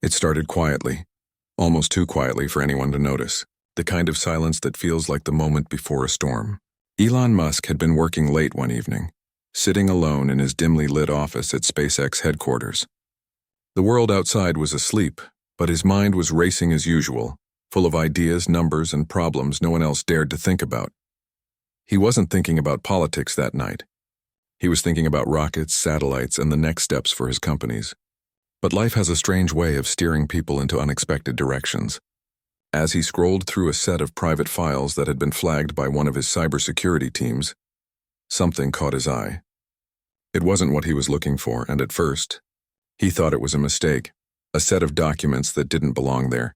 It started quietly, almost too quietly for anyone to notice, the kind of silence that feels like the moment before a storm. Elon Musk had been working late one evening, sitting alone in his dimly lit office at SpaceX headquarters. The world outside was asleep, but his mind was racing as usual, full of ideas, numbers, and problems no one else dared to think about. He wasn't thinking about politics that night. He was thinking about rockets, satellites, and the next steps for his companies. But life has a strange way of steering people into unexpected directions. As he scrolled through a set of private files that had been flagged by one of his cybersecurity teams, something caught his eye. It wasn't what he was looking for, and at first, he thought it was a mistake, a set of documents that didn't belong there.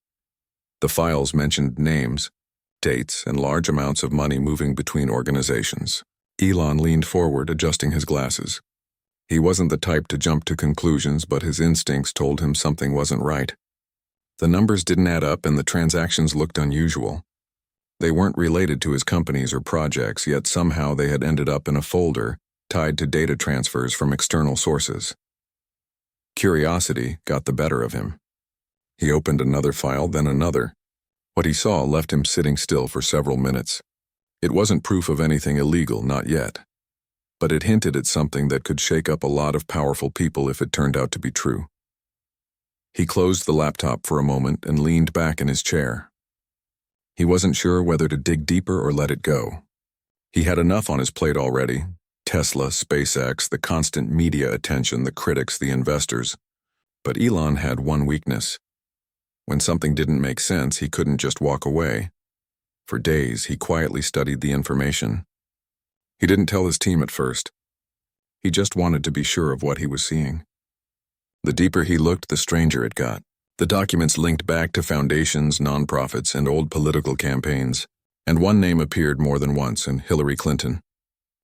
The files mentioned names, dates, and large amounts of money moving between organizations. Elon leaned forward, adjusting his glasses. He wasn't the type to jump to conclusions, but his instincts told him something wasn't right. The numbers didn't add up and the transactions looked unusual. They weren't related to his companies or projects, yet somehow they had ended up in a folder tied to data transfers from external sources. Curiosity got the better of him. He opened another file, then another. What he saw left him sitting still for several minutes. It wasn't proof of anything illegal, not yet. But it hinted at something that could shake up a lot of powerful people if it turned out to be true. He closed the laptop for a moment and leaned back in his chair. He wasn't sure whether to dig deeper or let it go. He had enough on his plate already. Tesla, SpaceX, the constant media attention, the critics, the investors. But Elon had one weakness. When something didn't make sense, he couldn't just walk away. For days, he quietly studied the information. He didn't tell his team at first. He just wanted to be sure of what he was seeing. The deeper he looked, the stranger it got. The documents linked back to foundations, nonprofits, and old political campaigns, and one name appeared more than once in Hillary Clinton.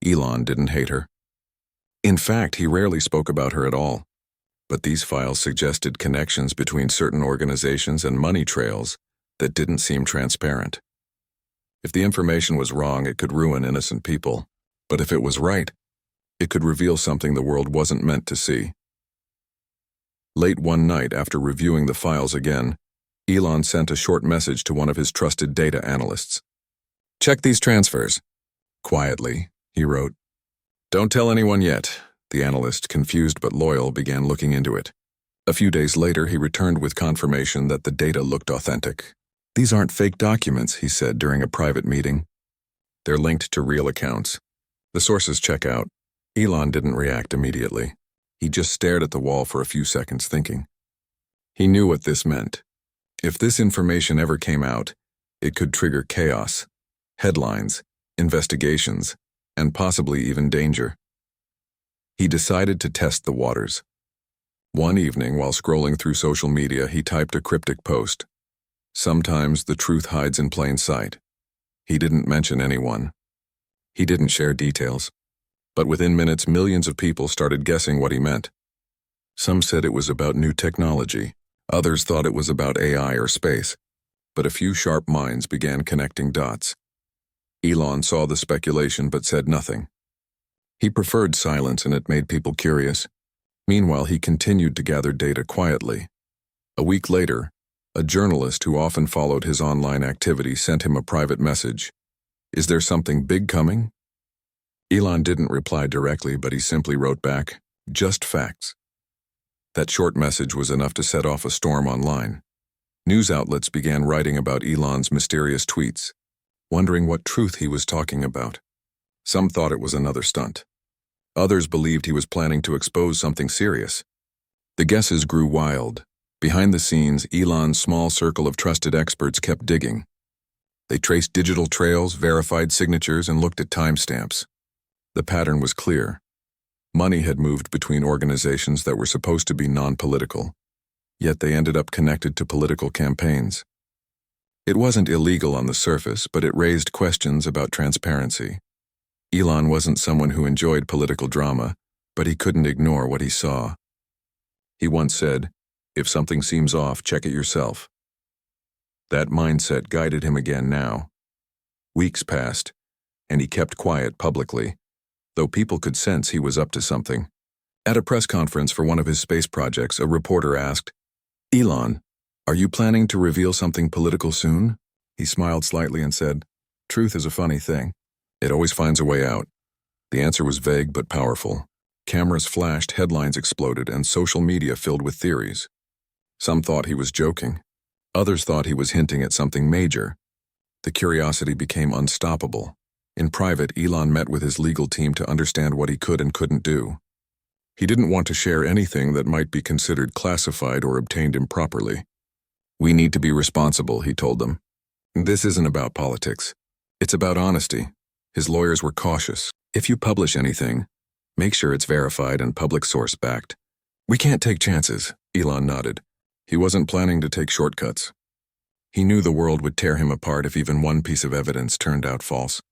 Elon didn't hate her. In fact, he rarely spoke about her at all. But these files suggested connections between certain organizations and money trails that didn't seem transparent. If the information was wrong, it could ruin innocent people. But if it was right, it could reveal something the world wasn't meant to see. Late one night, after reviewing the files again, Elon sent a short message to one of his trusted data analysts. "Check these transfers." Quietly, he wrote. "Don't tell anyone yet." The analyst, confused but loyal, began looking into it. A few days later, he returned with confirmation that the data looked authentic. "These aren't fake documents," he said during a private meeting. "They're linked to real accounts. The sources check out." Elon didn't react immediately. He just stared at the wall for a few seconds, thinking. He knew what this meant. If this information ever came out, it could trigger chaos, headlines, investigations, and possibly even danger. He decided to test the waters. One evening, while scrolling through social media, he typed a cryptic post. "Sometimes the truth hides in plain sight." He didn't mention anyone. He didn't share details. But within minutes, millions of people started guessing what he meant. Some said it was about new technology. Others thought it was about AI or space. But a few sharp minds began connecting dots. Elon saw the speculation but said nothing. He preferred silence, and it made people curious. Meanwhile, he continued to gather data quietly. A week later, a journalist who often followed his online activity sent him a private message. "Is there something big coming?" Elon didn't reply directly, but he simply wrote back, "Just facts." That short message was enough to set off a storm online. News outlets began writing about Elon's mysterious tweets, wondering what truth he was talking about. Some thought it was another stunt. Others believed he was planning to expose something serious. The guesses grew wild. Behind the scenes, Elon's small circle of trusted experts kept digging. They traced digital trails, verified signatures, and looked at timestamps. The pattern was clear. Money had moved between organizations that were supposed to be non-political, yet they ended up connected to political campaigns. It wasn't illegal on the surface, but it raised questions about transparency. Elon wasn't someone who enjoyed political drama, but he couldn't ignore what he saw. He once said, "If something seems off, check it yourself." That mindset guided him again now. Weeks passed, and he kept quiet publicly, though people could sense he was up to something. At a press conference for one of his space projects, a reporter asked, Elon, are you planning to reveal something political soon? He smiled slightly and said, truth is a funny thing. It always finds a way out. The answer was vague but powerful. Cameras flashed, headlines exploded, and social media filled with theories. Some thought he was joking. Others thought he was hinting at something major. The curiosity became unstoppable. In private, Elon met with his legal team to understand what he could and couldn't do. He didn't want to share anything that might be considered classified or obtained improperly. We need to be responsible, he told them. This isn't about politics. It's about honesty. His lawyers were cautious. If you publish anything, make sure it's verified and public source backed. We can't take chances, Elon nodded. He wasn't planning to take shortcuts. He knew the world would tear him apart if even one piece of evidence turned out false.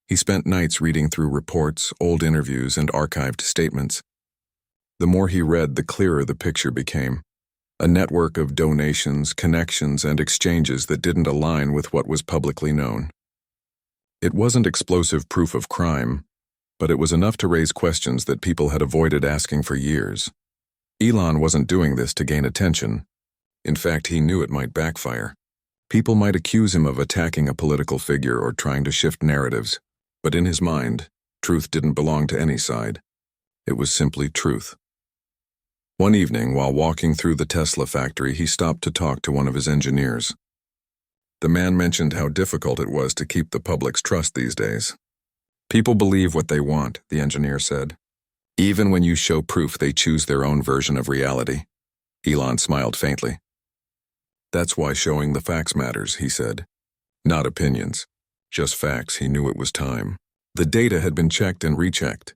He spent nights reading through reports, old interviews, and archived statements. The more he read, the clearer the picture became. A network of donations, connections, and exchanges that didn't align with what was publicly known. It wasn't explosive proof of crime, but it was enough to raise questions that people had avoided asking for years. Elon wasn't doing this to gain attention. In fact, he knew it might backfire. People might accuse him of attacking a political figure or trying to shift narratives, but in his mind, truth didn't belong to any side. It was simply truth. One evening, while walking through the Tesla factory, he stopped to talk to one of his engineers. The man mentioned how difficult it was to keep the public's trust these days. People believe what they want, the engineer said. Even when you show proof, they choose their own version of reality. Elon smiled faintly. That's why showing the facts matters, he said. Not opinions, just facts. He knew it was time. The data had been checked and rechecked.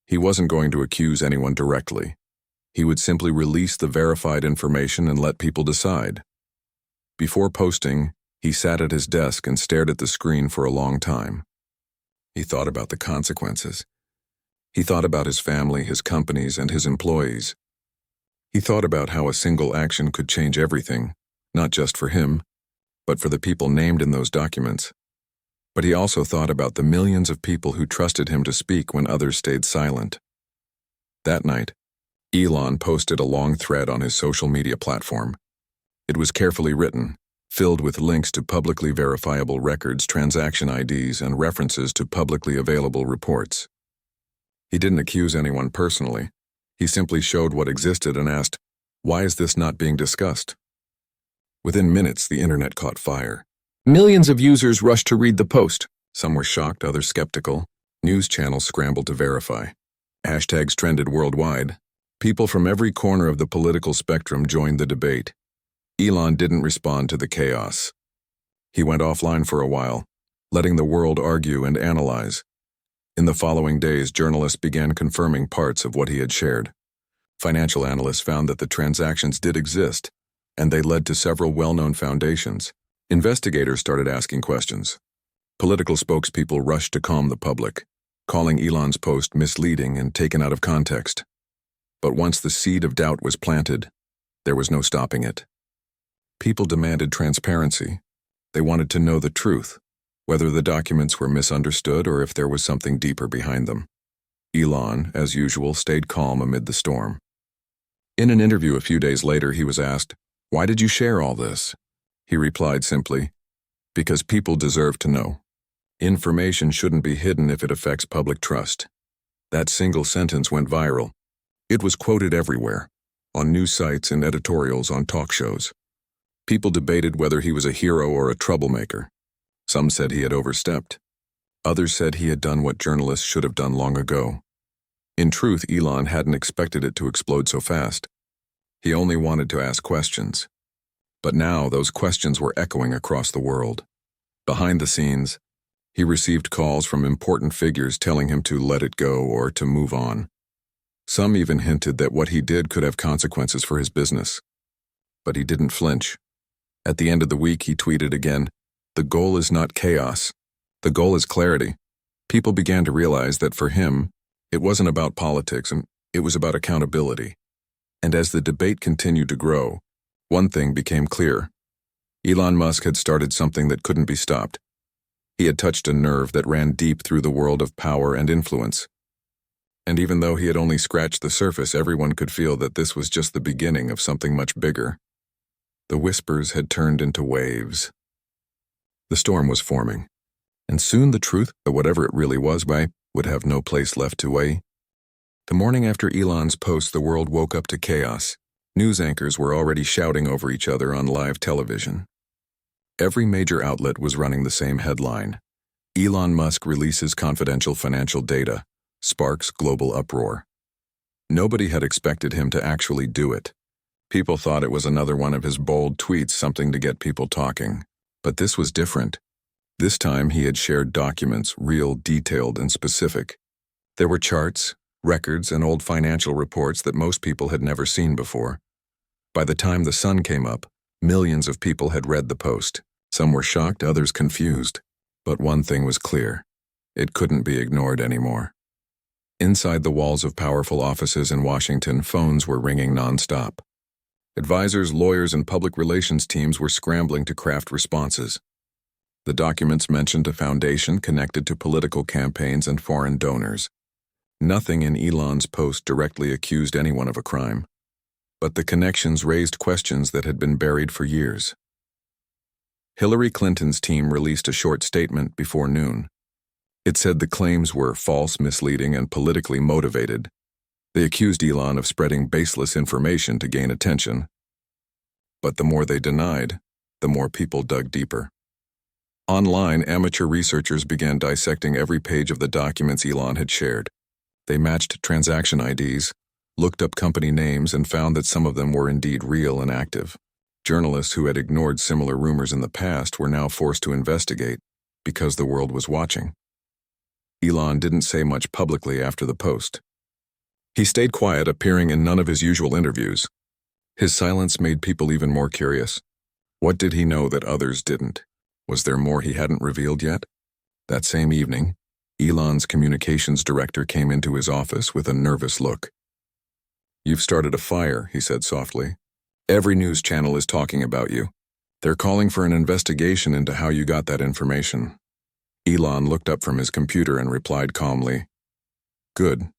He wasn't going to accuse anyone directly. He would simply release the verified information and let people decide. Before posting, he sat at his desk and stared at the screen for a long time. He thought about the consequences. He thought about his family, his companies, and his employees. He thought about how a single action could change everything, not just for him, but for the people named in those documents. But he also thought about the millions of people who trusted him to speak when others stayed silent. That night, Elon posted a long thread on his social media platform. It was carefully written, filled with links to publicly verifiable records, transaction IDs, and references to publicly available reports. He didn't accuse anyone personally. He simply showed what existed and asked, why is this not being discussed? Within minutes, the internet caught fire. Millions of users rushed to read the post. Some were shocked, others skeptical. News channels scrambled to verify. Hashtags trended worldwide. People from every corner of the political spectrum joined the debate. Elon didn't respond to the chaos. He went offline for a while, letting the world argue and analyze. In the following days, journalists began confirming parts of what he had shared. Financial analysts found that the transactions did exist, and they led to several well-known foundations. Investigators started asking questions. Political spokespeople rushed to calm the public, calling Elon's post misleading and taken out of context. But once the seed of doubt was planted, there was no stopping it. People demanded transparency. They wanted to know the truth, whether the documents were misunderstood or if there was something deeper behind them. Elon, as usual, stayed calm amid the storm. In an interview a few days later, he was asked, "Why did you share all this?" He replied simply, "Because people deserve to know. Information shouldn't be hidden if it affects public trust." That single sentence went viral. It was quoted everywhere, on news sites and editorials on talk shows. People debated whether he was a hero or a troublemaker. Some said he had overstepped. Others said he had done what journalists should have done long ago. In truth, Elon hadn't expected it to explode so fast. He only wanted to ask questions. But now those questions were echoing across the world. Behind the scenes, he received calls from important figures telling him to let it go or to move on. Some even hinted that what he did could have consequences for his business. But he didn't flinch. At the end of the week, he tweeted again, "The goal is not chaos. The goal is clarity." People began to realize that for him, it wasn't about politics, and it was about accountability. And as the debate continued to grow, one thing became clear. Elon Musk had started something that couldn't be stopped. He had touched a nerve that ran deep through the world of power and influence. And even though he had only scratched the surface, everyone could feel that this was just the beginning of something much bigger. The whispers had turned into waves. The storm was forming, and soon the truth, whatever it really was, would have no place left to weigh. The morning after Elon's post, the world woke up to chaos. News anchors were already shouting over each other on live television. Every major outlet was running the same headline: Elon Musk releases confidential financial data, sparks global uproar. Nobody had expected him to actually do it. People thought it was another one of his bold tweets, something to get people talking. But this was different. This time he had shared documents, real, detailed, and specific. There were charts, records, and old financial reports that most people had never seen before. By the time the sun came up, millions of people had read the post. Some were shocked, others confused. But one thing was clear: it couldn't be ignored anymore. Inside the walls of powerful offices in Washington, phones were ringing nonstop. Advisors, lawyers, and public relations teams were scrambling to craft responses. The documents mentioned a foundation connected to political campaigns and foreign donors. Nothing in Elon's post directly accused anyone of a crime, but the connections raised questions that had been buried for years. Hillary Clinton's team released a short statement before noon. It said the claims were false, misleading, and politically motivated. They accused Elon of spreading baseless information to gain attention. But the more they denied, the more people dug deeper. Online, amateur researchers began dissecting every page of the documents Elon had shared. They matched transaction IDs, looked up company names, and found that some of them were indeed real and active. Journalists who had ignored similar rumors in the past were now forced to investigate because the world was watching. Elon didn't say much publicly after the post. He stayed quiet, appearing in none of his usual interviews. His silence made people even more curious. What did he know that others didn't? Was there more he hadn't revealed yet? That same evening, Elon's communications director came into his office with a nervous look. "You've started a fire," he said softly. "Every news channel is talking about you. They're calling for an investigation into how you got that information." Elon looked up from his computer and replied calmly, "Good.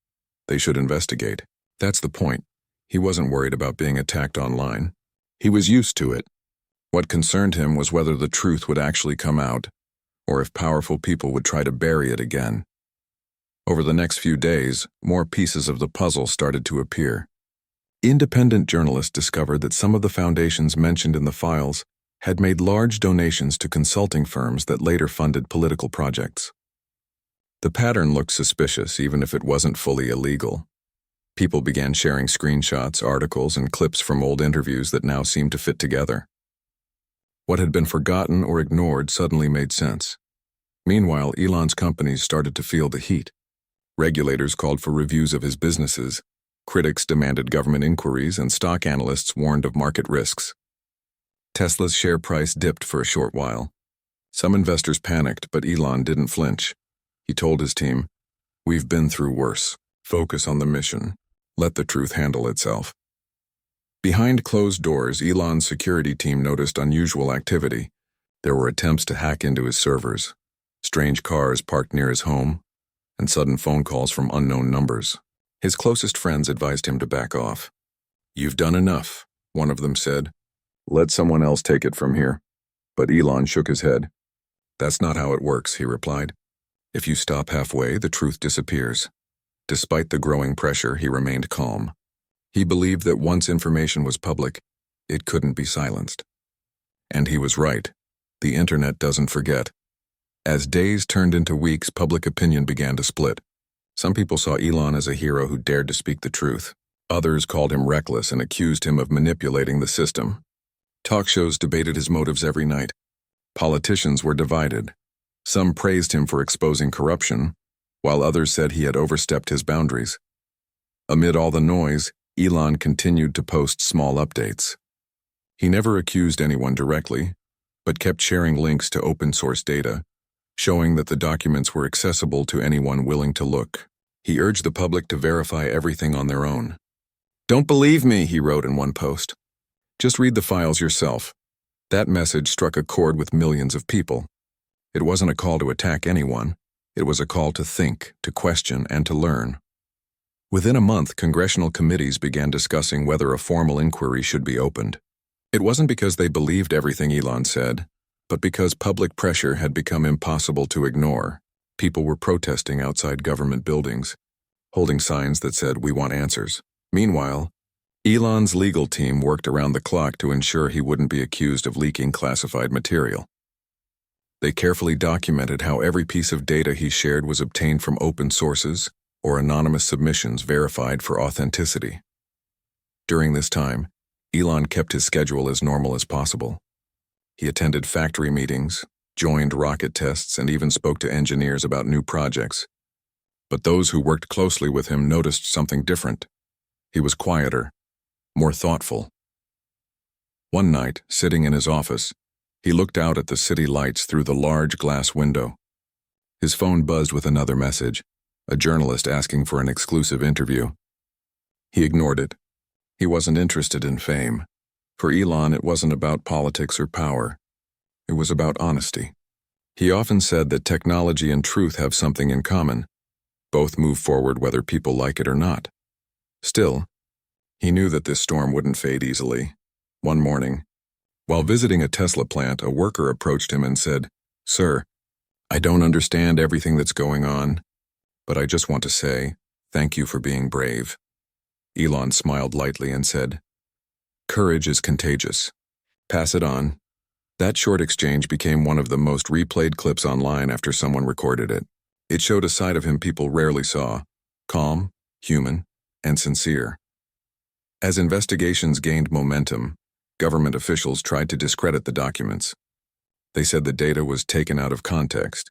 They should investigate." That's the point. He wasn't worried about being attacked online. He was used to it. What concerned him was whether the truth would actually come out, or if powerful people would try to bury it again. Over the next few days, more pieces of the puzzle started to appear. Independent journalists discovered that some of the foundations mentioned in the files had made large donations to consulting firms that later funded political projects. The pattern looked suspicious, even if it wasn't fully illegal. People began sharing screenshots, articles, and clips from old interviews that now seemed to fit together. What had been forgotten or ignored suddenly made sense. Meanwhile, Elon's companies started to feel the heat. Regulators called for reviews of his businesses, critics demanded government inquiries, and stock analysts warned of market risks. Tesla's share price dipped for a short while. Some investors panicked, but Elon didn't flinch. He told his team, "We've been through worse. Focus on the mission. Let the truth handle itself." Behind closed doors, Elon's security team noticed unusual activity. There were attempts to hack into his servers, strange cars parked near his home, and sudden phone calls from unknown numbers. His closest friends advised him to back off. "You've done enough," one of them said. "Let someone else take it from here." But Elon shook his head. "That's not how it works," he replied. "If you stop halfway, the truth disappears." Despite the growing pressure, he remained calm. He believed that once information was public, it couldn't be silenced. And he was right. The internet doesn't forget. As days turned into weeks, public opinion began to split. Some people saw Elon as a hero who dared to speak the truth. Others called him reckless and accused him of manipulating the system. Talk shows debated his motives every night. Politicians were divided. Some praised him for exposing corruption, while others said he had overstepped his boundaries. Amid all the noise, Elon continued to post small updates. He never accused anyone directly, but kept sharing links to open-source data, showing that the documents were accessible to anyone willing to look. He urged the public to verify everything on their own. "Don't believe me," he wrote in one post. "Just read the files yourself." That message struck a chord with millions of people. It wasn't a call to attack anyone. It was a call to think, to question, and to learn. Within a month, congressional committees began discussing whether a formal inquiry should be opened. It wasn't because they believed everything Elon said, but because public pressure had become impossible to ignore. People were protesting outside government buildings, holding signs that said, "We want answers." Meanwhile, Elon's legal team worked around the clock to ensure he wouldn't be accused of leaking classified material. They carefully documented how every piece of data he shared was obtained from open sources or anonymous submissions verified for authenticity. During this time, Elon kept his schedule as normal as possible. He attended factory meetings, joined rocket tests, and even spoke to engineers about new projects. But those who worked closely with him noticed something different. He was quieter, more thoughtful. One night, sitting in his office, he looked out at the city lights through the large glass window. His phone buzzed with another message, a journalist asking for an exclusive interview. He ignored it. He wasn't interested in fame. For Elon, it wasn't about politics or power. It was about honesty. He often said that technology and truth have something in common. Both move forward whether people like it or not. Still, he knew that this storm wouldn't fade easily. One morning, while visiting a Tesla plant, a worker approached him and said, "Sir, I don't understand everything that's going on, but I just want to say, thank you for being brave." Elon smiled lightly and said, "Courage is contagious. Pass it on." That short exchange became one of the most replayed clips online after someone recorded it. It showed a side of him people rarely saw: calm, human, and sincere. As investigations gained momentum, government officials tried to discredit the documents. They said the data was taken out of context.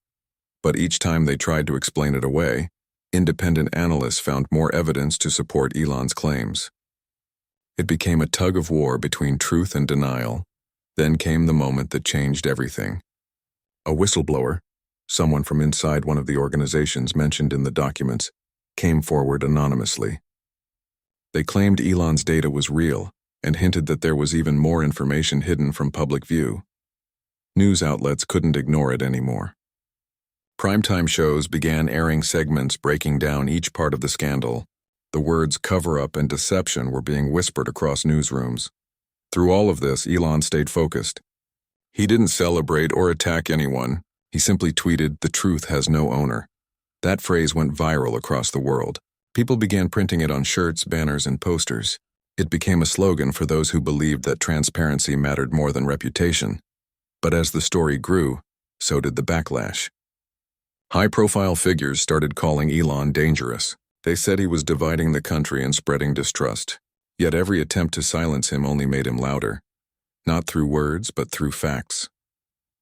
But each time they tried to explain it away, independent analysts found more evidence to support Elon's claims. It became a tug-of-war between truth and denial. Then came the moment that changed everything. A whistleblower, someone from inside one of the organizations mentioned in the documents, came forward anonymously. They claimed Elon's data was real and hinted that there was even more information hidden from public view. News outlets couldn't ignore it anymore. Primetime shows began airing segments breaking down each part of the scandal. The words cover-up and deception were being whispered across newsrooms. Through all of this, Elon stayed focused. He didn't celebrate or attack anyone. He simply tweeted, "The truth has no owner." That phrase went viral across the world. People began printing it on shirts, banners, and posters. It became a slogan for those who believed that transparency mattered more than reputation. But as the story grew, so did the backlash. High-profile figures started calling Elon dangerous. They said he was dividing the country and spreading distrust. Yet every attempt to silence him only made him louder. Not through words, but through facts.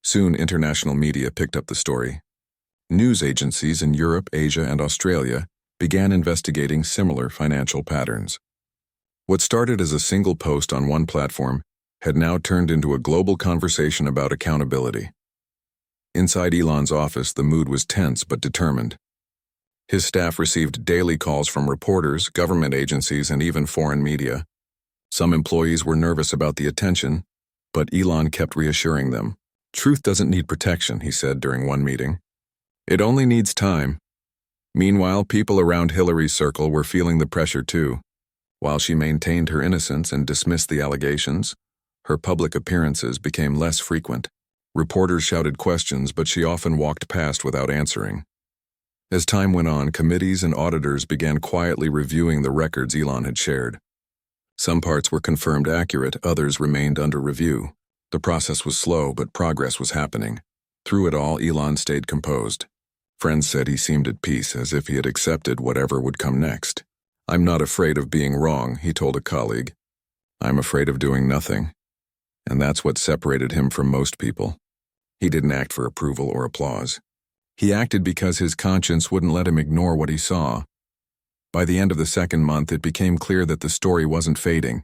Soon, international media picked up the story. News agencies in Europe, Asia, and Australia began investigating similar financial patterns. What started as a single post on one platform had now turned into a global conversation about accountability. Inside Elon's office, the mood was tense but determined. His staff received daily calls from reporters, government agencies, and even foreign media. Some employees were nervous about the attention, but Elon kept reassuring them. "Truth doesn't need protection," he said during one meeting. "It only needs time." Meanwhile, people around Hillary's circle were feeling the pressure too. While she maintained her innocence and dismissed the allegations, her public appearances became less frequent. Reporters shouted questions, but she often walked past without answering. As time went on, committees and auditors began quietly reviewing the records Elon had shared. Some parts were confirmed accurate, others remained under review. The process was slow, but progress was happening. Through it all, Elon stayed composed. Friends said he seemed at peace, as if he had accepted whatever would come next. "I'm not afraid of being wrong," he told a colleague. "I'm afraid of doing nothing." And that's what separated him from most people. He didn't act for approval or applause. He acted because his conscience wouldn't let him ignore what he saw. By the end of the second month, it became clear that the story wasn't fading.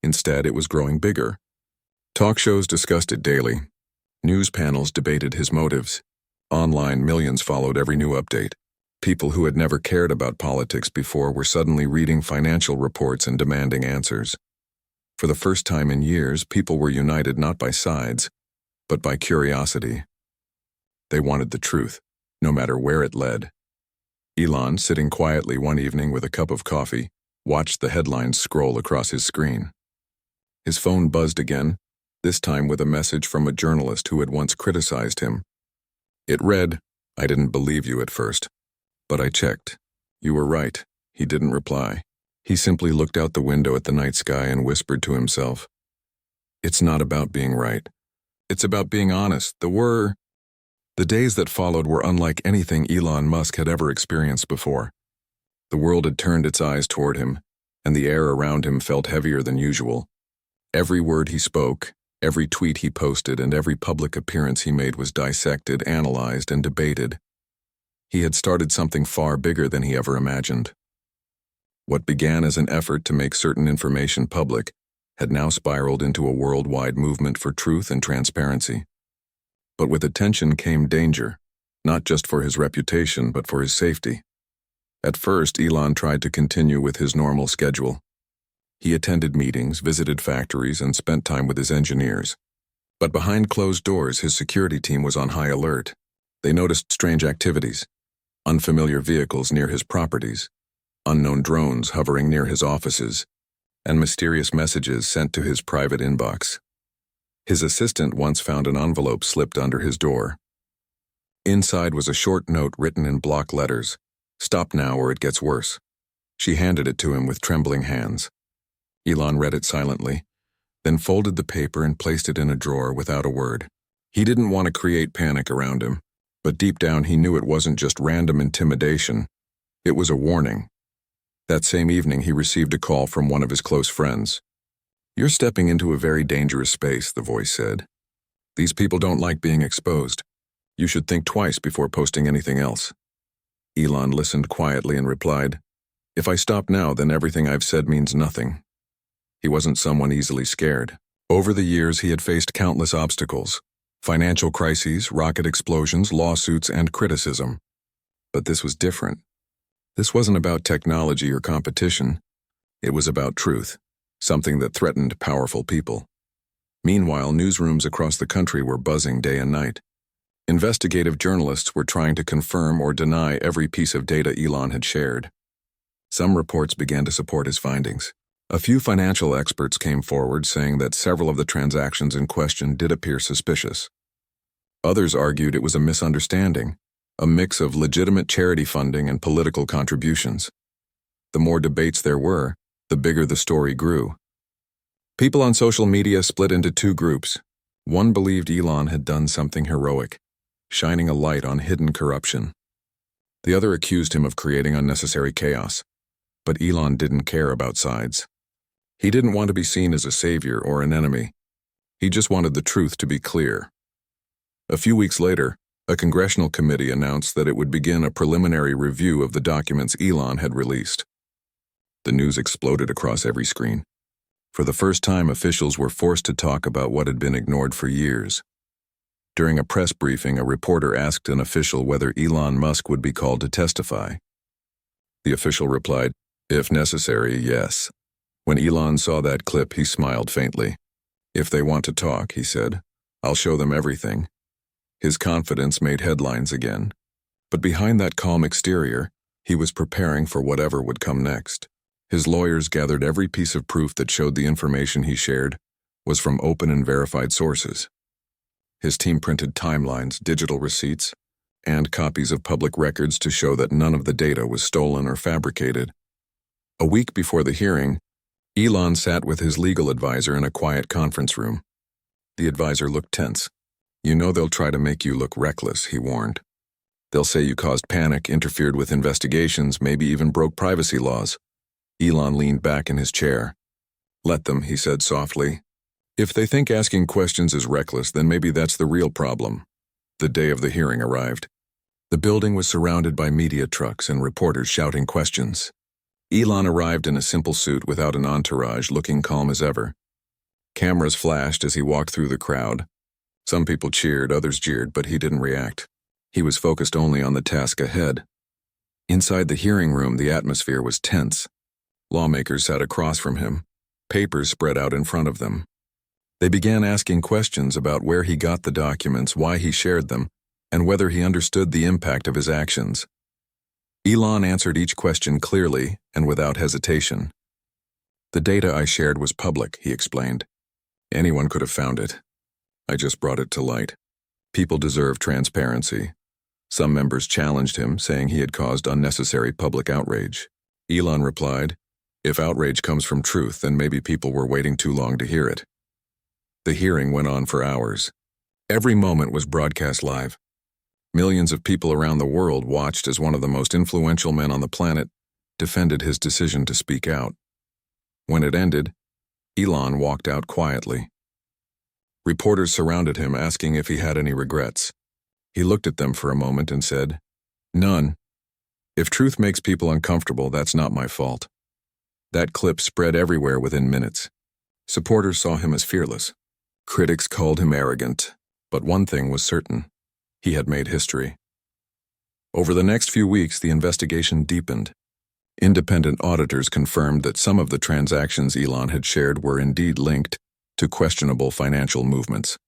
Instead, it was growing bigger. Talk shows discussed it daily. News panels debated his motives. Online, millions followed every new update. People who had never cared about politics before were suddenly reading financial reports and demanding answers. For the first time in years, people were united not by sides, but by curiosity. They wanted the truth, no matter where it led. Elon, sitting quietly one evening with a cup of coffee, watched the headlines scroll across his screen. His phone buzzed again, this time with a message from a journalist who had once criticized him. It read, "I didn't believe you at first, but I checked. You were right." He didn't reply. He simply looked out the window at the night sky and whispered to himself, "It's not about being right. It's about being honest." The days that followed were unlike anything Elon Musk had ever experienced before. The world had turned its eyes toward him, and the air around him felt heavier than usual. Every word he spoke, every tweet he posted, and every public appearance he made was dissected, analyzed, and debated. He had started something far bigger than he ever imagined. What began as an effort to make certain information public had now spiraled into a worldwide movement for truth and transparency. But with attention came danger, not just for his reputation but for his safety. At first, Elon tried to continue with his normal schedule. He attended meetings, visited factories, and spent time with his engineers. But behind closed doors, his security team was on high alert. They noticed strange activities, unfamiliar vehicles near his properties, unknown drones hovering near his offices, and mysterious messages sent to his private inbox. His assistant once found an envelope slipped under his door. Inside was a short note written in block letters, "Stop now or it gets worse." She handed it to him with trembling hands. Elon read it silently, then folded the paper and placed it in a drawer without a word. He didn't want to create panic around him, but deep down he knew it wasn't just random intimidation. It was a warning. That same evening he received a call from one of his close friends. "You're stepping into a very dangerous space," the voice said. "These people don't like being exposed. You should think twice before posting anything else." Elon listened quietly and replied, "If I stop now, then everything I've said means nothing." He wasn't someone easily scared. Over the years, he had faced countless obstacles: financial crises, rocket explosions, lawsuits, and criticism. But this was different. This wasn't about technology or competition. It was about truth, something that threatened powerful people. Meanwhile, newsrooms across the country were buzzing day and night. Investigative journalists were trying to confirm or deny every piece of data Elon had shared. Some reports began to support his findings. A few financial experts came forward saying that several of the transactions in question did appear suspicious. Others argued it was a misunderstanding, a mix of legitimate charity funding and political contributions. The more debates there were, the bigger the story grew. People on social media split into two groups. One believed Elon had done something heroic, shining a light on hidden corruption. The other accused him of creating unnecessary chaos. But Elon didn't care about sides. He didn't want to be seen as a savior or an enemy. He just wanted the truth to be clear. A few weeks later, a congressional committee announced that it would begin a preliminary review of the documents Elon had released. The news exploded across every screen. For the first time, officials were forced to talk about what had been ignored for years. During a press briefing, a reporter asked an official whether Elon Musk would be called to testify. The official replied, "If necessary, yes." When Elon saw that clip, he smiled faintly. "If they want to talk," he said, "I'll show them everything." His confidence made headlines again. But behind that calm exterior, he was preparing for whatever would come next. His lawyers gathered every piece of proof that showed the information he shared was from open and verified sources. His team printed timelines, digital receipts, and copies of public records to show that none of the data was stolen or fabricated. A week before the hearing, Elon sat with his legal advisor in a quiet conference room. The advisor looked tense. "You know they'll try to make you look reckless," he warned. "They'll say you caused panic, interfered with investigations, maybe even broke privacy laws." Elon leaned back in his chair. "Let them," he said softly. "If they think asking questions is reckless, then maybe that's the real problem." The day of the hearing arrived. The building was surrounded by media trucks and reporters shouting questions. Elon arrived in a simple suit without an entourage, looking calm as ever. Cameras flashed as he walked through the crowd. Some people cheered, others jeered, but he didn't react. He was focused only on the task ahead. Inside the hearing room, the atmosphere was tense. Lawmakers sat across from him, papers spread out in front of them. They began asking questions about where he got the documents, why he shared them, and whether he understood the impact of his actions. Elon answered each question clearly and without hesitation. "The data I shared was public," he explained. Anyone could have found it. I just brought it to light. People deserve transparency. Some members challenged him, saying he had caused unnecessary public outrage. Elon replied, "If outrage comes from truth, then maybe people were waiting too long to hear it." The hearing went on for hours. Every moment was broadcast live. Millions of people around the world watched as one of the most influential men on the planet defended his decision to speak out. When it ended, Elon walked out quietly. Reporters surrounded him, asking if he had any regrets. He looked at them for a moment and said, "None. If truth makes people uncomfortable, that's not my fault." That clip spread everywhere within minutes. Supporters saw him as fearless. Critics called him arrogant, but one thing was certain: he had made history. Over the next few weeks, the investigation deepened. Independent auditors confirmed that some of the transactions Elon had shared were indeed linked to questionable financial movements.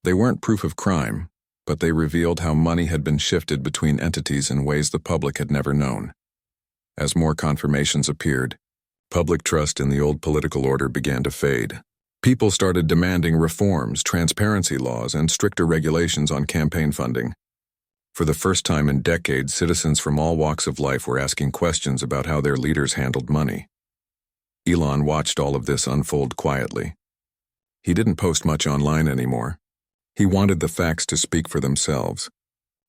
They weren't proof of crime, but they revealed how money had been shifted between entities in ways the public had never known. As more confirmations appeared, public trust in the old political order began to fade. People started demanding reforms, transparency laws, and stricter regulations on campaign funding. For the first time in decades, citizens from all walks of life were asking questions about how their leaders handled money. Elon watched all of this unfold quietly. He didn't post much online anymore. He wanted the facts to speak for themselves.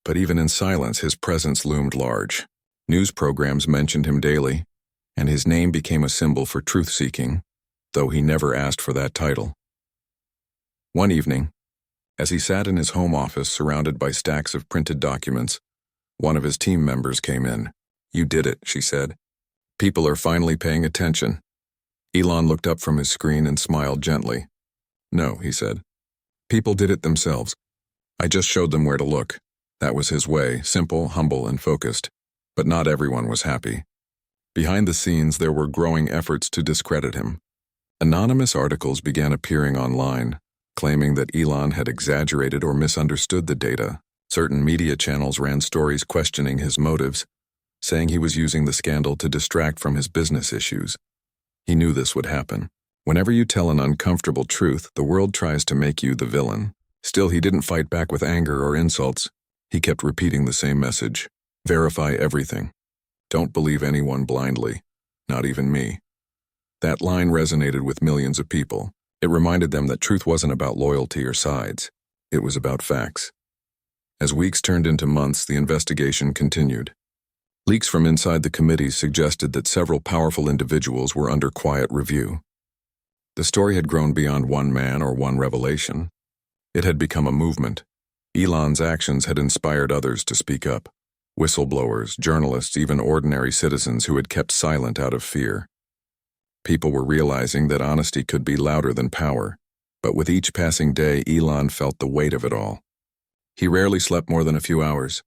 But even in silence, his presence loomed large. News programs mentioned him daily, and his name became a symbol for truth-seeking, though he never asked for that title. One evening, as he sat in his home office surrounded by stacks of printed documents, one of his team members came in. "You did it," she said. "People are finally paying attention." Elon looked up from his screen and smiled gently. "No," he said. "People did it themselves. I just showed them where to look." That was his way, simple, humble, and focused. But not everyone was happy. Behind the scenes, there were growing efforts to discredit him. Anonymous articles began appearing online, claiming that Elon had exaggerated or misunderstood the data. Certain media channels ran stories questioning his motives, saying he was using the scandal to distract from his business issues. He knew this would happen. Whenever you tell an uncomfortable truth, the world tries to make you the villain. Still, he didn't fight back with anger or insults. He kept repeating the same message: verify everything. Don't believe anyone blindly, not even me. That line resonated with millions of people. It reminded them that truth wasn't about loyalty or sides. It was about facts. As weeks turned into months, the investigation continued. Leaks from inside the committees suggested that several powerful individuals were under quiet review. The story had grown beyond one man or one revelation. It had become a movement. Elon's actions had inspired others to speak up. Whistleblowers, journalists, even ordinary citizens who had kept silent out of fear. People were realizing that honesty could be louder than power, but with each passing day, Elon felt the weight of it all. He rarely slept more than a few hours.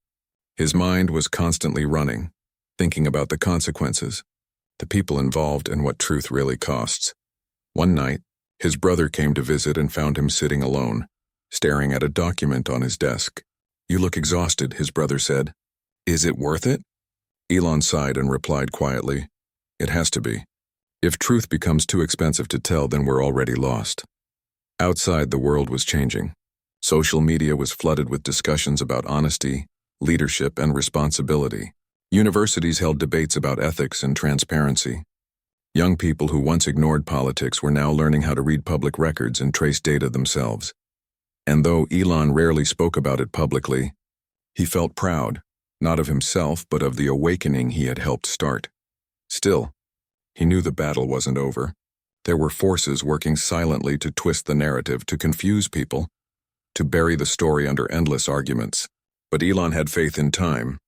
His mind was constantly running, thinking about the consequences, the people involved, and what truth really costs. One night, his brother came to visit and found him sitting alone, staring at a document on his desk. "You look exhausted," his brother said. "Is it worth it?" Elon sighed and replied quietly, "It has to be. If truth becomes too expensive to tell, then we're already lost." Outside, the world was changing. Social media was flooded with discussions about honesty, leadership, and responsibility. Universities held debates about ethics and transparency. Young people who once ignored politics were now learning how to read public records and trace data themselves. And though Elon rarely spoke about it publicly, he felt proud, not of himself, but of the awakening he had helped start. Still, he knew the battle wasn't over. There were forces working silently to twist the narrative, to confuse people, to bury the story under endless arguments. But Elon had faith in time.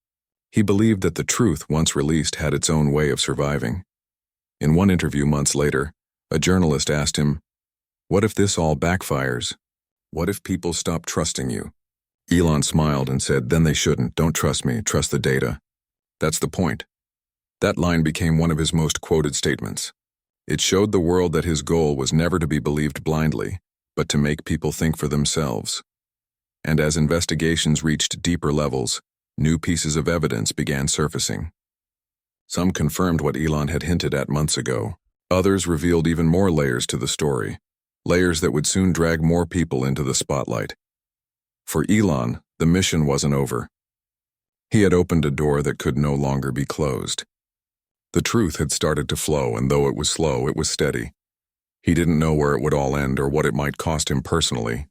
He believed that the truth, once released, had its own way of surviving. In one interview months later, a journalist asked him, "What if this all backfires? What if people stop trusting you?" Elon smiled and said, "Then they shouldn't. Don't trust me. Trust the data." That's the point. That line became one of his most quoted statements. It showed the world that his goal was never to be believed blindly, but to make people think for themselves. And as investigations reached deeper levels, new pieces of evidence began surfacing. Some confirmed what Elon had hinted at months ago. Others revealed even more layers to the story. layers that would soon drag more people into the spotlight. For Elon, the mission wasn't over. He had opened a door that could no longer be closed. The truth had started to flow, and though it was slow, it was steady. He didn't know where it would all end or what it might cost him personally.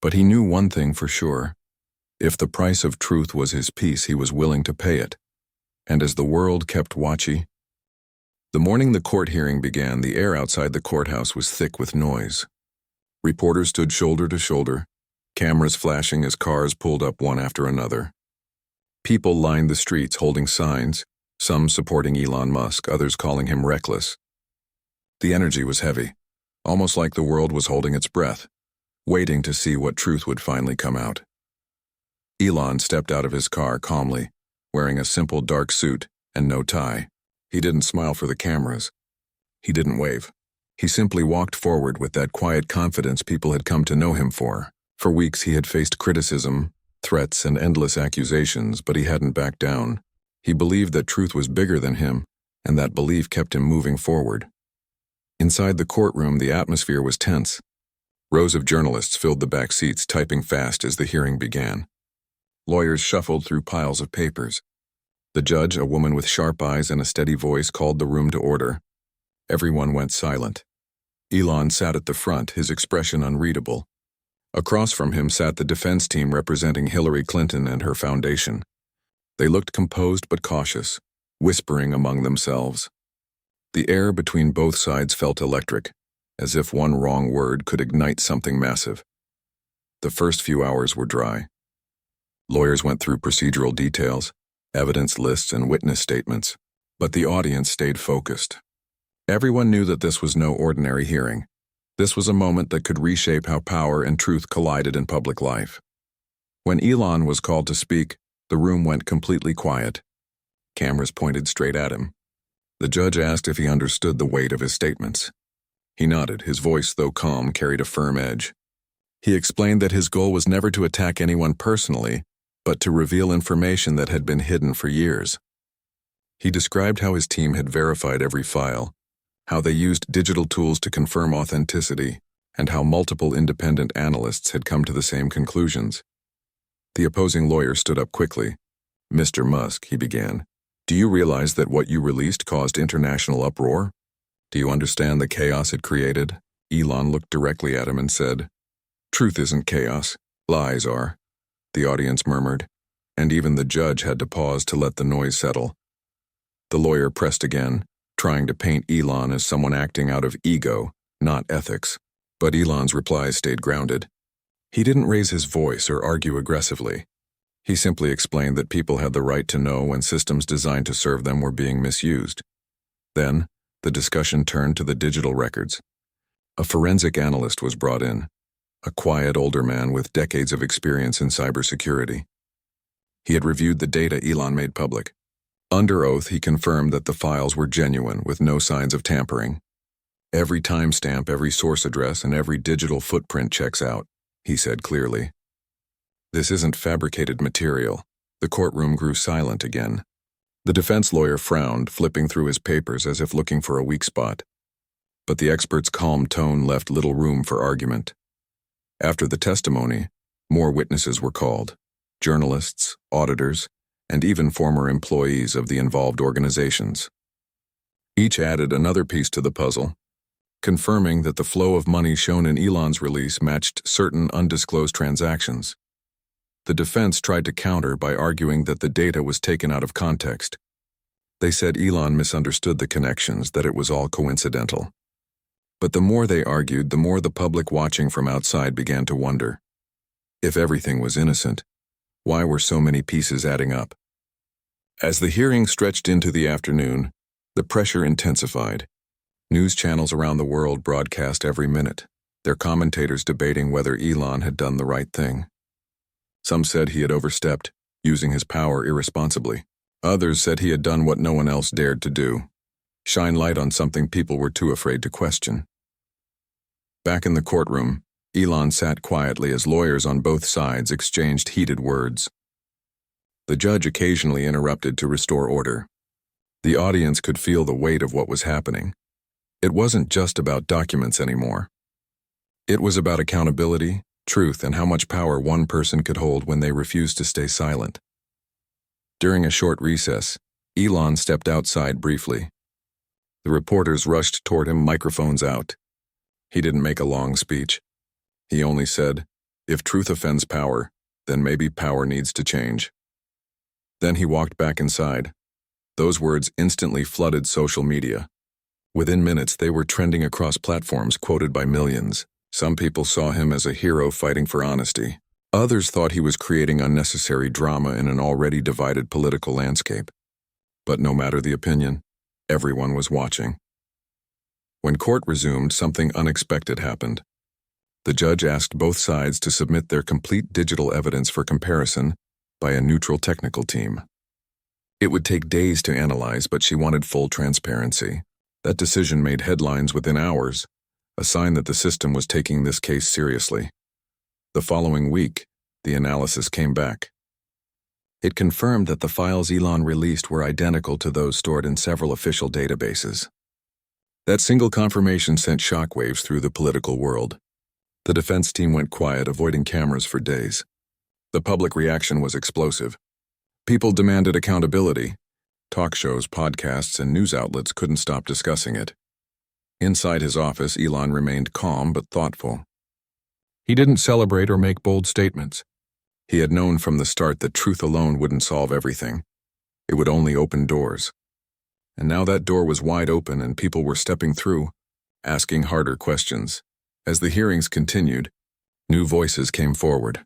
But he knew one thing for sure. If the price of truth was his peace, he was willing to pay it. And as the world kept watching, the morning the court hearing began, the air outside the courthouse was thick with noise. Reporters stood shoulder to shoulder, cameras flashing as cars pulled up one after another. People lined the streets holding signs, some supporting Elon Musk, others calling him reckless. The energy was heavy, almost like the world was holding its breath, waiting to see what truth would finally come out. Elon stepped out of his car calmly, wearing a simple dark suit and no tie. He didn't smile for the cameras. He didn't wave. He simply walked forward with that quiet confidence people had come to know him for. For weeks he had faced criticism, threats, and endless accusations, but he hadn't backed down. He believed that truth was bigger than him, and that belief kept him moving forward. Inside the courtroom, the atmosphere was tense. Rows of journalists filled the back seats, typing fast as the hearing began. Lawyers shuffled through piles of papers. The judge, a woman with sharp eyes and a steady voice, called the room to order. Everyone went silent. Elon sat at the front, his expression unreadable. Across from him sat the defense team representing Hillary Clinton and her foundation. They looked composed but cautious, whispering among themselves. The air between both sides felt electric, as if one wrong word could ignite something massive. The first few hours were dry. Lawyers went through procedural details, evidence lists, and witness statements, but the audience stayed focused. Everyone knew that this was no ordinary hearing. This was a moment that could reshape how power and truth collided in public life. When Elon was called to speak, the room went completely quiet. Cameras pointed straight at him. The judge asked if he understood the weight of his statements. He nodded. His voice, though calm, carried a firm edge. He explained that his goal was never to attack anyone personally, but to reveal information that had been hidden for years. He described how his team had verified every file, how they used digital tools to confirm authenticity, and how multiple independent analysts had come to the same conclusions. The opposing lawyer stood up quickly. "Mr. Musk," he began, "do you realize that what you released caused international uproar? Do you understand the chaos it created?" Elon looked directly at him and said, "Truth isn't chaos, lies are," the audience murmured, and even the judge had to pause to let the noise settle. The lawyer pressed again, trying to paint Elon as someone acting out of ego, not ethics, but Elon's replies stayed grounded. He didn't raise his voice or argue aggressively. He simply explained that people had the right to know when systems designed to serve them were being misused. Then, the discussion turned to the digital records. A forensic analyst was brought in, a quiet older man with decades of experience in cybersecurity. He had reviewed the data Elon made public. Under oath, he confirmed that the files were genuine, with no signs of tampering. "Every timestamp, every source address, and every digital footprint checks out," he said clearly. "This isn't fabricated material." The courtroom grew silent again. The defense lawyer frowned, flipping through his papers as if looking for a weak spot. But the expert's calm tone left little room for argument. After the testimony, more witnesses were called: journalists, auditors, and even former employees of the involved organizations. Each added another piece to the puzzle, confirming that the flow of money shown in Elon's release matched certain undisclosed transactions. The defense tried to counter by arguing that the data was taken out of context. They said Elon misunderstood the connections, that it was all coincidental. But the more they argued, the more the public watching from outside began to wonder. If everything was innocent, why were so many pieces adding up? As the hearing stretched into the afternoon, the pressure intensified. News channels around the world broadcast every minute, their commentators debating whether Elon had done the right thing. Some said he had overstepped, using his power irresponsibly. Others said he had done what no one else dared to do: shine light on something people were too afraid to question. Back in the courtroom, Elon sat quietly as lawyers on both sides exchanged heated words. The judge occasionally interrupted to restore order. The audience could feel the weight of what was happening. It wasn't just about documents anymore. It was about accountability, truth, and how much power one person could hold when they refused to stay silent. During a short recess, Elon stepped outside briefly. The reporters rushed toward him, microphones out. He didn't make a long speech. He only said, "If truth offends power, then maybe power needs to change." Then he walked back inside. Those words instantly flooded social media. Within minutes, they were trending across platforms, quoted by millions. Some people saw him as a hero fighting for honesty. Others thought he was creating unnecessary drama in an already divided political landscape. But no matter the opinion, everyone was watching. When court resumed, something unexpected happened. The judge asked both sides to submit their complete digital evidence for comparison by a neutral technical team. It would take days to analyze, but she wanted full transparency. That decision made headlines within hours, a sign that the system was taking this case seriously. The following week, the analysis came back. It confirmed that the files Elon released were identical to those stored in several official databases. That single confirmation sent shockwaves through the political world. The defense team went quiet, avoiding cameras for days. The public reaction was explosive. People demanded accountability. Talk shows, podcasts, and news outlets couldn't stop discussing it. Inside his office, Elon remained calm but thoughtful. He didn't celebrate or make bold statements. He had known from the start that truth alone wouldn't solve everything. It would only open doors. And now that door was wide open and people were stepping through, asking harder questions. As the hearings continued, new voices came forward.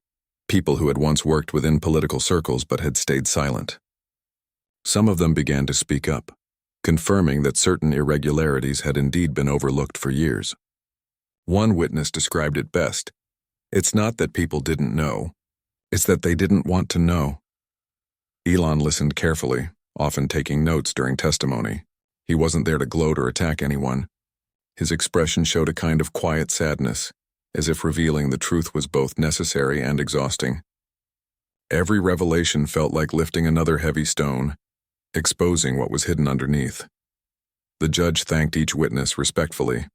People who had once worked within political circles but had stayed silent. Some of them began to speak up, confirming that certain irregularities had indeed been overlooked for years. One witness described it best. "It's not that people didn't know. It's that they didn't want to know." Elon listened carefully, often taking notes during testimony. He wasn't there to gloat or attack anyone. His expression showed a kind of quiet sadness, as if revealing the truth was both necessary and exhausting. Every revelation felt like lifting another heavy stone, exposing what was hidden underneath. The judge thanked each witness respectfully.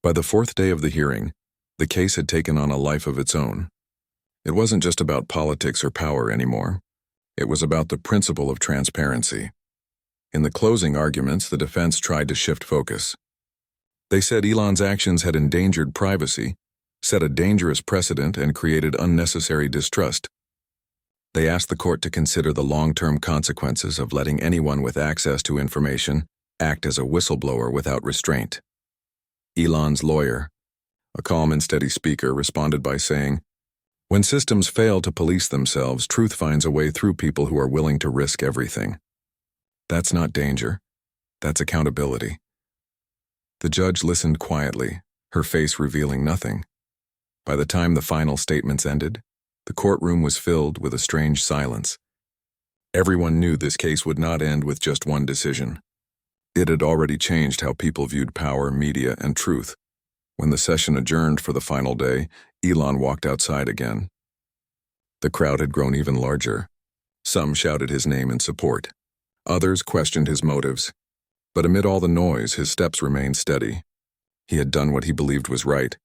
By the fourth day of the hearing, the case had taken on a life of its own. It wasn't just about politics or power anymore. It was about the principle of transparency. In the closing arguments, the defense tried to shift focus. They said Elon's actions had endangered privacy, set a dangerous precedent, and created unnecessary distrust. They asked the court to consider the long-term consequences of letting anyone with access to information act as a whistleblower without restraint. Elon's lawyer, a calm and steady speaker, responded by saying, "When systems fail to police themselves, truth finds a way through people who are willing to risk everything. That's not danger. That's accountability." The judge listened quietly, her face revealing nothing. By the time the final statements ended, the courtroom was filled with a strange silence. Everyone knew this case would not end with just one decision. It had already changed how people viewed power, media, and truth. When the session adjourned for the final day, Elon walked outside again. The crowd had grown even larger. Some shouted his name in support. Others questioned his motives. But amid all the noise, his steps remained steady. He had done what he believed was right,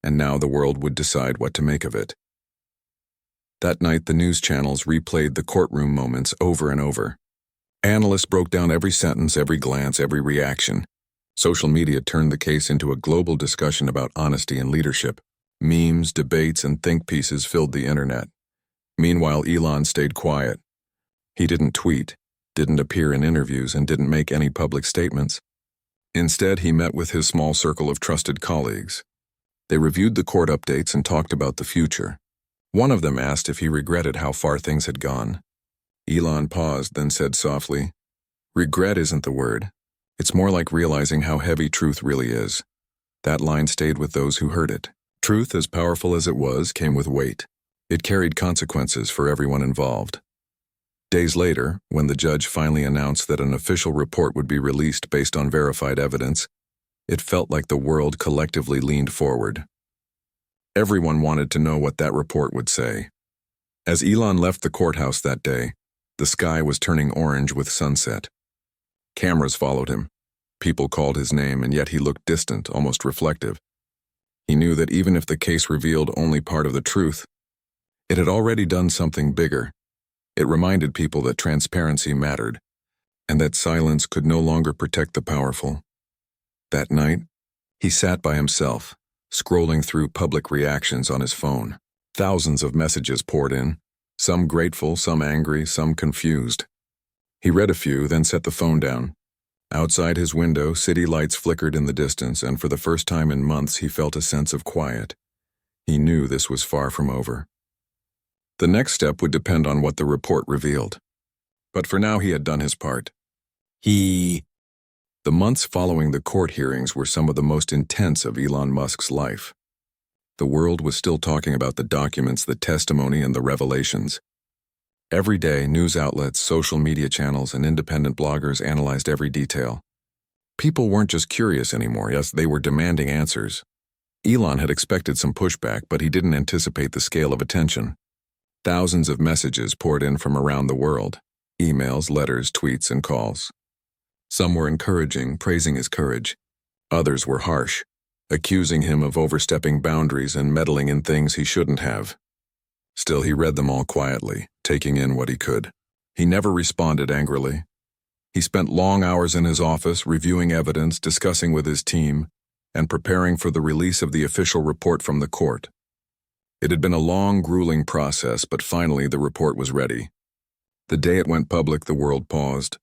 and now the world would decide what to make of it. That night, the news channels replayed the courtroom moments over and over. Analysts broke down every sentence, every glance, every reaction. Social media turned the case into a global discussion about honesty and leadership. Memes, debates, and think pieces filled the internet. Meanwhile, Elon stayed quiet. He didn't tweet, didn't appear in interviews, and didn't make any public statements. Instead, he met with his small circle of trusted colleagues. They reviewed the court updates and talked about the future. One of them asked if he regretted how far things had gone. Elon paused, then said softly, "Regret isn't the word. It's more like realizing how heavy truth really is." That line stayed with those who heard it. Truth, as powerful as it was, came with weight. It carried consequences for everyone involved. Days later, when the judge finally announced that an official report would be released based on verified evidence, it felt like the world collectively leaned forward. Everyone wanted to know what that report would say. As Elon left the courthouse that day, the sky was turning orange with sunset. Cameras followed him. People called his name, and yet he looked distant, almost reflective. He knew that even if the case revealed only part of the truth, it had already done something bigger. It reminded people that transparency mattered, and that silence could no longer protect the powerful. That night, he sat by himself, scrolling through public reactions on his phone. Thousands of messages poured in, some grateful, some angry, some confused. He read a few, then set the phone down. Outside his window, city lights flickered in the distance, and for the first time in months he felt a sense of quiet. He knew this was far from over. The next step would depend on what the report revealed. But for now he had done his part. The months following the court hearings were some of the most intense of Elon Musk's life. The world was still talking about the documents, the testimony, and the revelations. Every day, news outlets, social media channels, and independent bloggers analyzed every detail. People weren't just curious anymore, yes, they were demanding answers. Elon had expected some pushback, but he didn't anticipate the scale of attention. Thousands of messages poured in from around the world, emails, letters, tweets, and calls. Some were encouraging, praising his courage. Others were harsh, accusing him of overstepping boundaries and meddling in things he shouldn't have. Still, he read them all quietly, taking in what he could. He never responded angrily. He spent long hours in his office, reviewing evidence, discussing with his team, and preparing for the release of the official report from the court. It had been a long, grueling process, but finally the report was ready. The day it went public, the world paused.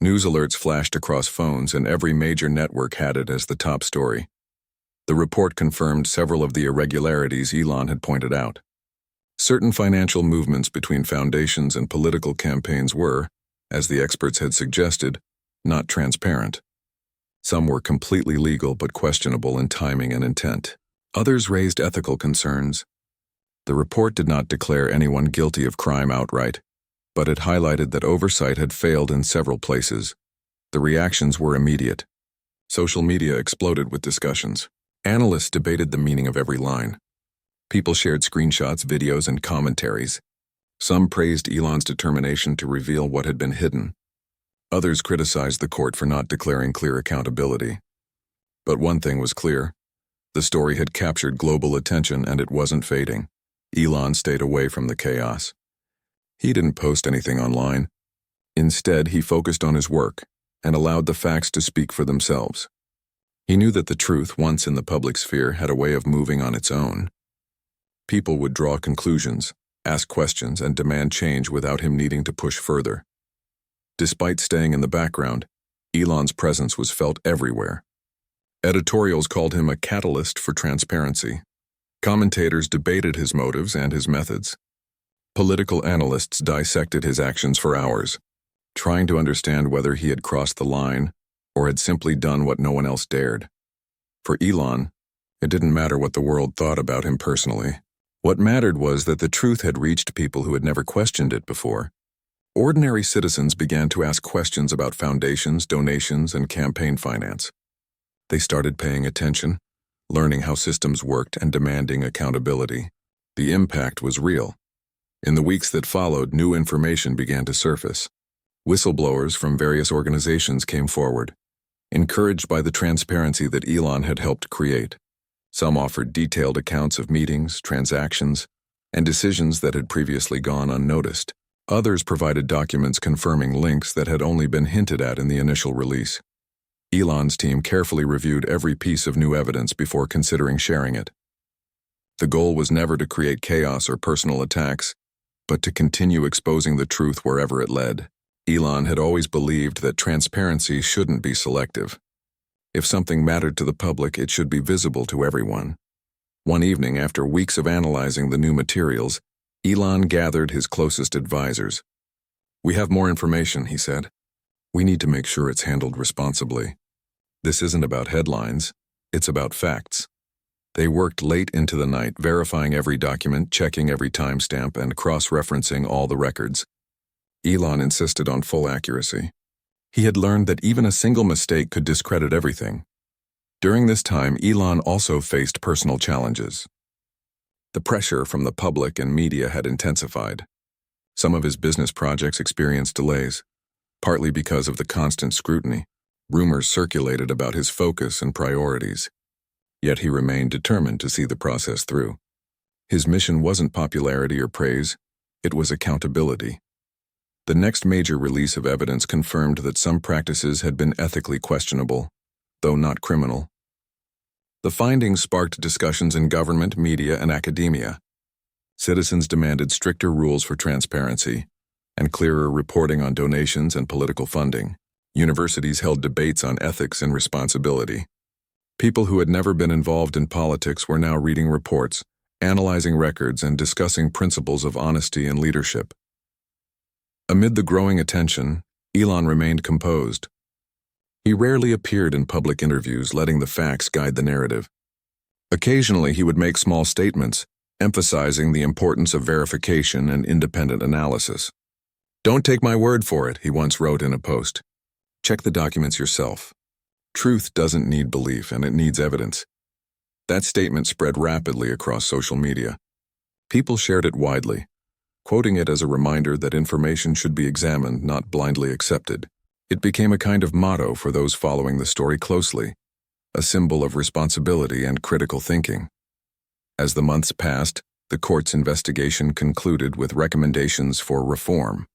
News alerts flashed across phones, and every major network had it as the top story. The report confirmed several of the irregularities Elon had pointed out. Certain financial movements between foundations and political campaigns were, as the experts had suggested, not transparent. Some were completely legal but questionable in timing and intent. Others raised ethical concerns. The report did not declare anyone guilty of crime outright, but it highlighted that oversight had failed in several places. The reactions were immediate. Social media exploded with discussions. Analysts debated the meaning of every line. People shared screenshots, videos, and commentaries. Some praised Elon's determination to reveal what had been hidden. Others criticized the court for not declaring clear accountability. But one thing was clear. The story had captured global attention, and it wasn't fading. Elon stayed away from the chaos. He didn't post anything online. Instead, he focused on his work and allowed the facts to speak for themselves. He knew that the truth, once in the public sphere, had a way of moving on its own. People would draw conclusions, ask questions, and demand change without him needing to push further. Despite staying in the background, Elon's presence was felt everywhere. Editorials called him a catalyst for transparency. Commentators debated his motives and his methods. Political analysts dissected his actions for hours, trying to understand whether he had crossed the line or had simply done what no one else dared. For Elon, it didn't matter what the world thought about him personally. What mattered was that the truth had reached people who had never questioned it before. Ordinary citizens began to ask questions about foundations, donations, and campaign finance. They started paying attention, learning how systems worked, and demanding accountability. The impact was real. In the weeks that followed, new information began to surface. Whistleblowers from various organizations came forward, encouraged by the transparency that Elon had helped create. Some offered detailed accounts of meetings, transactions, and decisions that had previously gone unnoticed. Others provided documents confirming links that had only been hinted at in the initial release. Elon's team carefully reviewed every piece of new evidence before considering sharing it. The goal was never to create chaos or personal attacks, but to continue exposing the truth wherever it led. Elon had always believed that transparency shouldn't be selective. If something mattered to the public, it should be visible to everyone. One evening, after weeks of analyzing the new materials, Elon gathered his closest advisors. "We have more information," he said. "We need to make sure it's handled responsibly. This isn't about headlines, it's about facts." They worked late into the night, verifying every document, checking every timestamp, and cross-referencing all the records. Elon insisted on full accuracy. He had learned that even a single mistake could discredit everything. During this time, Elon also faced personal challenges. The pressure from the public and media had intensified. Some of his business projects experienced delays, partly because of the constant scrutiny. Rumors circulated about his focus and priorities. Yet he remained determined to see the process through. His mission wasn't popularity or praise, it was accountability. The next major release of evidence confirmed that some practices had been ethically questionable, though not criminal. The findings sparked discussions in government, media, and academia. Citizens demanded stricter rules for transparency and clearer reporting on donations and political funding. Universities held debates on ethics and responsibility. People who had never been involved in politics were now reading reports, analyzing records, and discussing principles of honesty and leadership. Amid the growing attention, Elon remained composed. He rarely appeared in public interviews, letting the facts guide the narrative. Occasionally, he would make small statements, emphasizing the importance of verification and independent analysis. "Don't take my word for it," he once wrote in a post. "Check the documents yourself. Truth doesn't need belief, and it needs evidence." That statement spread rapidly across social media. People shared it widely, quoting it as a reminder that information should be examined, not blindly accepted. It became a kind of motto for those following the story closely, a symbol of responsibility and critical thinking. As the months passed, the court's investigation concluded with recommendations for reform.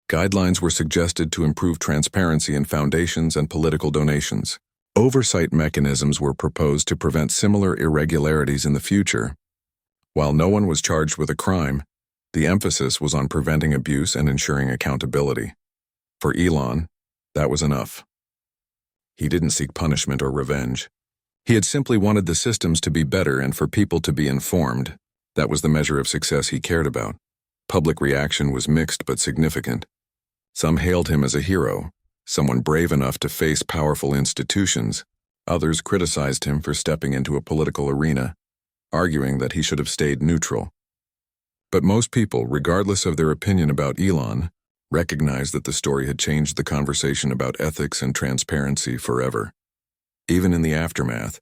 Guidelines were suggested to improve transparency in foundations and political donations. Oversight mechanisms were proposed to prevent similar irregularities in the future. While no one was charged with a crime, the emphasis was on preventing abuse and ensuring accountability. For Elon, that was enough. He didn't seek punishment or revenge. He had simply wanted the systems to be better and for people to be informed. That was the measure of success he cared about. Public reaction was mixed but significant. Some hailed him as a hero, someone brave enough to face powerful institutions. Others criticized him for stepping into a political arena, arguing that he should have stayed neutral. But most people, regardless of their opinion about Elon, recognized that the story had changed the conversation about ethics and transparency forever. Even in the aftermath,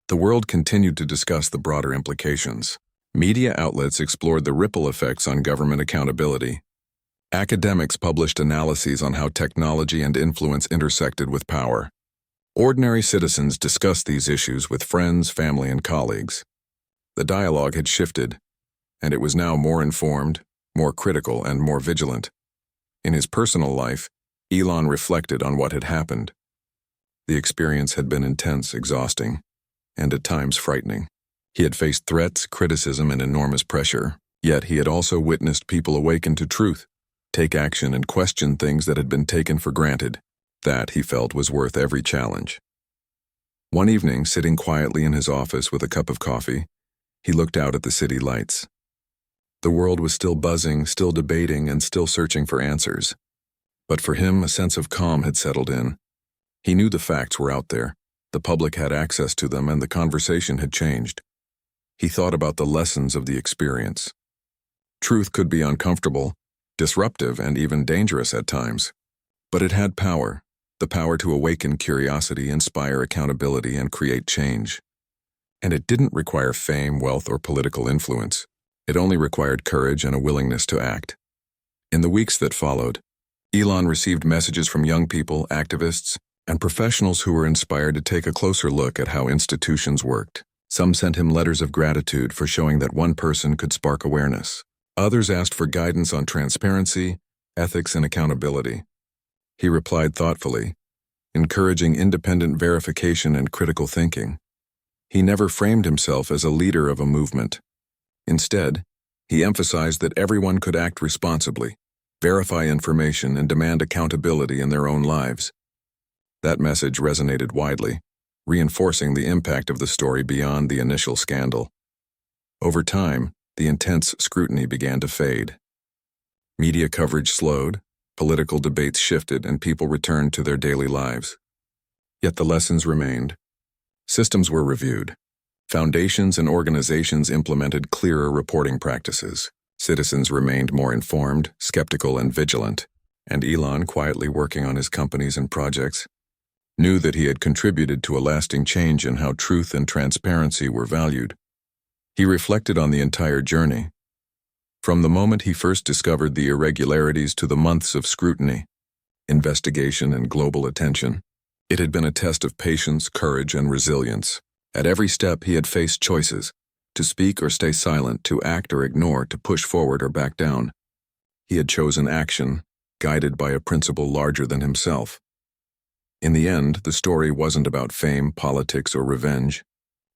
the world continued to discuss the broader implications. Media outlets explored the ripple effects on government accountability. Academics published analyses on how technology and influence intersected with power. Ordinary citizens discussed these issues with friends, family, and colleagues. The dialogue had shifted, and it was now more informed, more critical, and more vigilant. In his personal life, Elon reflected on what had happened. The experience had been intense, exhausting, and at times frightening. He had faced threats, criticism, and enormous pressure, yet he had also witnessed people awaken to truth, take action, and question things that had been taken for granted. That, he felt, was worth every challenge. One evening, sitting quietly in his office with a cup of coffee, he looked out at the city lights. The world was still buzzing, still debating, and still searching for answers. But for him, a sense of calm had settled in. He knew the facts were out there, the public had access to them, and the conversation had changed. He thought about the lessons of the experience. Truth could be uncomfortable, disruptive, and even dangerous at times. But it had power, the power to awaken curiosity, inspire accountability, and create change. And it didn't require fame, wealth, or political influence. It only required courage and a willingness to act. In the weeks that followed, Elon received messages from young people, activists, and professionals who were inspired to take a closer look at how institutions worked. Some sent him letters of gratitude for showing that one person could spark awareness. Others asked for guidance on transparency, ethics, and accountability. He replied thoughtfully, encouraging independent verification and critical thinking. He never framed himself as a leader of a movement. Instead, he emphasized that everyone could act responsibly, verify information, and demand accountability in their own lives. That message resonated widely, reinforcing the impact of the story beyond the initial scandal. Over time, the intense scrutiny began to fade. Media coverage slowed, political debates shifted, and people returned to their daily lives. Yet the lessons remained. Systems were reviewed. Foundations and organizations implemented clearer reporting practices. Citizens remained more informed, skeptical, and vigilant. And Elon, quietly working on his companies and projects, knew that he had contributed to a lasting change in how truth and transparency were valued. He reflected on the entire journey. From the moment he first discovered the irregularities to the months of scrutiny, investigation, and global attention, it had been a test of patience, courage, and resilience. At every step, he had faced choices: to speak or stay silent, to act or ignore, to push forward or back down. He had chosen action, guided by a principle larger than himself. In the end, the story wasn't about fame, politics, or revenge.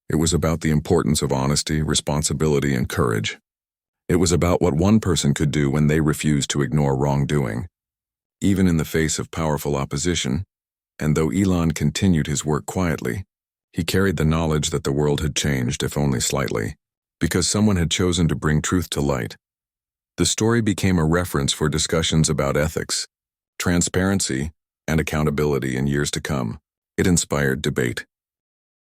It was about the importance of honesty, responsibility, and courage. It was about what one person could do when they refused to ignore wrongdoing, even in the face of powerful opposition. And though Elon continued his work quietly, he carried the knowledge that the world had changed, if only slightly, because someone had chosen to bring truth to light. The story became a reference for discussions about ethics, transparency, and accountability in years to come. It inspired debate,